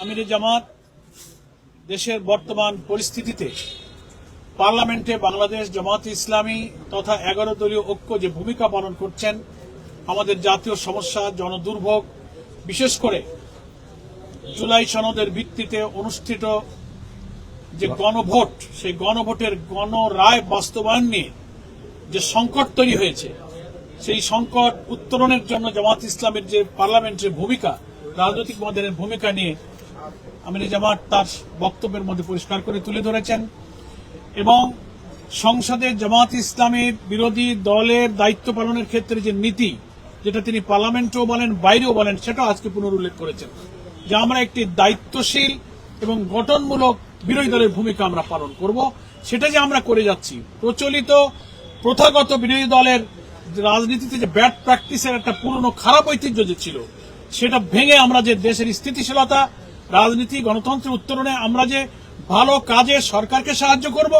আমিরে জামাত দেশের বর্তমান পরিস্থিতিতে পার্লামেন্টে বাংলাদেশ জামাত ইসলামী তথা 11 দলীয় ঐক্য যে ভূমিকা পালন করছেন, আমাদের জাতীয় সমস্যা জনদুর্ভোগ, বিশেষ করে জুলাই সনদের ভিত্তিতে অনুষ্ঠিত যে গণভোট, সেই গণভোটের গণরায় বাস্তবায়ন নিয়ে যে সংকট তৈরি হয়েছে, সেই সংকট উত্তরণের জন্য জামাত ইসলামের যে পার্লামেন্টের ভূমিকা, রাজনৈতিক মদের ভূমিকা নিয়ে আমিরে জামাত তার বক্তব্যের মধ্যে পরিষ্কার করে তুলে ধরেছেন এবং সংসদে জামাত ইসলামের বিরোধী দলের দায়িত্ব পালনের ক্ষেত্রে যে নীতি, যেটা তিনি পার্লামেন্টেও বলেন বাইরেও বলেন, সেটাও আজকে পুনরুল্লেখ করেছেন যে আমরা একটি দায়িত্বশীল এবং গঠনমূলক বিরোধী দলের ভূমিকা আমরা পালন করব। সেটা যে আমরা করে যাচ্ছি, প্রচলিত প্রথাগত বিরোধী দলের রাজনীতিতে যে ব্যাড প্র্যাকটিসের একটা পুরনো খারাপ ঐতিহ্য যে ছিল, সেটা ভেঙে আমরা যে দেশের স্থিতিশীলতা, রাজনীতি, গণতন্ত্রের উত্তরণে আমরা যে ভালো কাজে সরকারকে সাহায্য করব,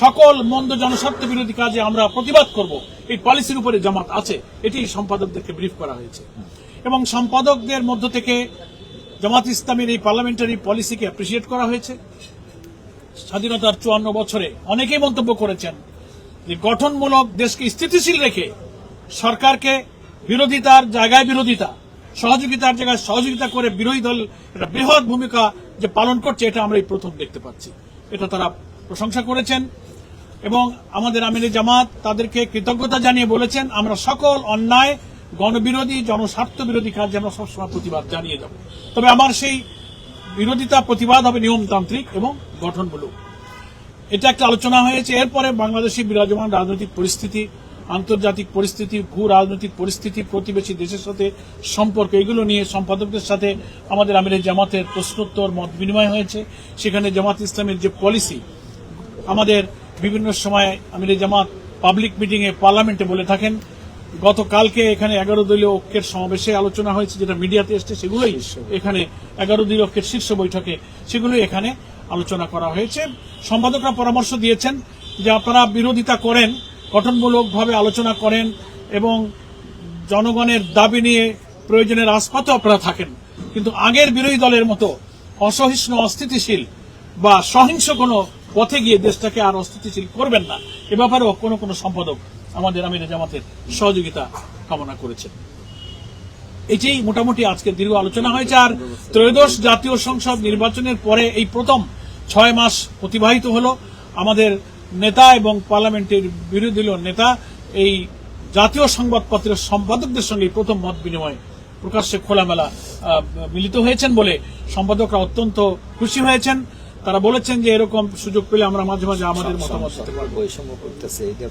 সকল মন্দ জনস্বার্থ বিরোধী কাজে আমরা প্রতিবাদ করব, এই পলিসির উপরে জামাত আছে। এটি সম্পাদকদেরকে ব্রিফ করা হয়েছে এবং সম্পাদকদের মধ্য থেকে জামাত ইসলামের এই পার্লামেন্টারি পলিসিকে অ্যাপ্রিসিয়েট করা হয়েছে। স্বাধীনতার 54 বছরে অনেকেই মন্তব্য করেছেন যে গঠনমূলক, দেশকে স্থিতিশীল রেখে সরকারকে বিরোধিতার জায়গায় বিরোধিতা, সহযোগিতার জায়গায় সহযোগিতা করে বিরোধী দল একটা বৃহৎ ভূমিকা যে পালন করছে, এটা আমরা এই প্রথম দেখতে পাচ্ছি। এটা তারা প্রশংসা করেছেন এবং আমাদের আমিরে জামাত তাদেরকে কৃতজ্ঞতা জানিয়ে বলেছেন, আমরা সকল অন্যায়, গণবিরোধী, জনস্বার্থ বিরোধী কাজে আমরা সবসময় প্রতিবাদ জানিয়ে যাব। তবে আমার সেই বিরোধিতা, প্রতিবাদ হবে নিয়মতান্ত্রিক এবং গঠনমূলক। এটা একটা আলোচনা হয়েছে। এরপরে বাংলাদেশে বিরাজমান রাজনৈতিক পরিস্থিতি, আন্তর্জাতিক পরিস্থিতি, ভূ রাজনৈতিক পরিস্থিতি, প্রতিবেশী দেশের সাথে সম্পর্ক, এগুলো নিয়ে সম্পাদকদের সাথে আমাদের আমিরে জামাতের প্রশ্নোত্তর মত বিনিময় হয়েছে। সেখানে জামাত ইসলামের যে পলিসি, আমাদের বিভিন্ন সময় আমিরে জামাত পাবলিক মিটিংয়ে, পার্লামেন্টে বলে থাকেন, গতকালকে এখানে 11 দলীয় ঐক্যের সমাবেশে আলোচনা হয়েছে, যেটা মিডিয়াতে এসছে, সেগুলোই এখানে 11 দলীয় ঐক্যের শীর্ষ বৈঠকে সেগুলোই এখানে আলোচনা করা হয়েছে। সম্পাদকরা পরামর্শ দিয়েছেন যে আপনারা বিরোধিতা করেন, গঠনমূলকভাবে আলোচনা করেন এবং জনগণের দাবি নিয়ে প্রয়োজনের রাজপথে আপনারা থাকেন, কিন্তু আগের বিরোধী দলের মতো অসহিষ্ণু, অস্থিতিশীল বা সহিংস কোনো পথে গিয়ে দেশটাকে আর অস্থিতিশীল করবেন না। এ ব্যাপারেও কোনো সম্পাদক আমাদের আমিরে জামাতের সহযোগিতা কামনা করেছেন। এটাই মোটামুটি আজকে দীর্ঘ আলোচনা হয়েছে। আর ত্রয়োদশ জাতীয় সংসদ নির্বাচনের পরে এই প্রথম 6 মাস অতিবাহিত হলো। আমাদের নেতা এবং পার্লামেন্টের বিরোধী দলীয় নেতা এই জাতীয় সংবাদপত্রের সম্পাদকদের সঙ্গে প্রথম মত বিনিময় প্রকাশ্যে খোলামেলা মিলিত হয়েছেন বলে সম্পাদকরা অত্যন্ত খুশি হয়েছেন। তারা বলেছেন যে এরকম সুযোগ পেলে আমরা মাঝে মাঝে আমাদের মতামত দিতে পারব।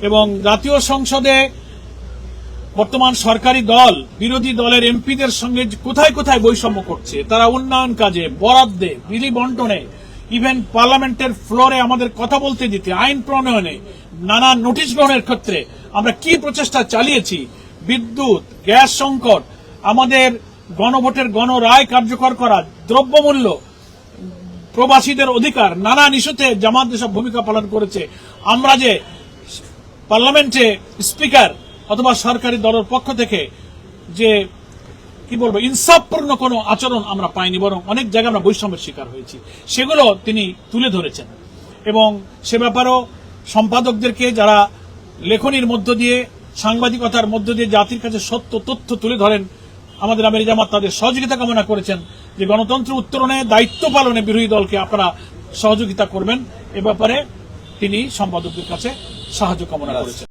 এবং জাতীয় সংসদে বর্তমান সরকারি দল বিরোধী দলের এমপিদের সঙ্গে কোথায় কোথায় বৈষম্য করছে, তারা উন্নয়ন কাজে, বরাদ্দে, বিধি বন্টনে, ইভেন পার্লামেন্টের ফ্লোরে আমাদের কথা বলতে দিতে, আইন প্রণয়নে, নানা নোটিশ গ্রহণের ক্ষেত্রে আমরা কি প্রচেষ্টা চালিয়েছি, বিদ্যুৎ, গ্যাস সংকট, আমাদের গণভোটের গণরায় কার্যকর করা, দ্রব্যমূল্য, প্রবাসীদের অধিকার, নানা ইস্যুতে জামাত যেসব ভূমিকা পালন করেছে, আমরা যে পার্লামেন্টে স্পিকার অথবা সরকারি দলের পক্ষ থেকে যে কি বলবো ইনসাফপূর্ণ কোনো আচরণ আমরা পাইনি, বরং অনেক জায়গায় আমরা বৈষম্যের শিকার হয়েছি, সেগুলো তিনি তুলে ধরেছেন। এবং সে ব্যাপারেও সম্পাদকদেরকে, যারা লেখনির মধ্য দিয়ে, সাংবাদিকতার মধ্য দিয়ে জাতির কাছে সত্য তথ্য তুলে ধরেন, আমাদের আমিরে জামাত তাদের সহযোগিতা কামনা করেছেন যে গণতন্ত্র উত্তরণে, দায়িত্ব পালনে বিরোধী দলকে আপনারা সহযোগিতা করবেন। এ ব্যাপারে তিনি সম্পাদকদের কাছে সাহায্য কামনা করেছেন।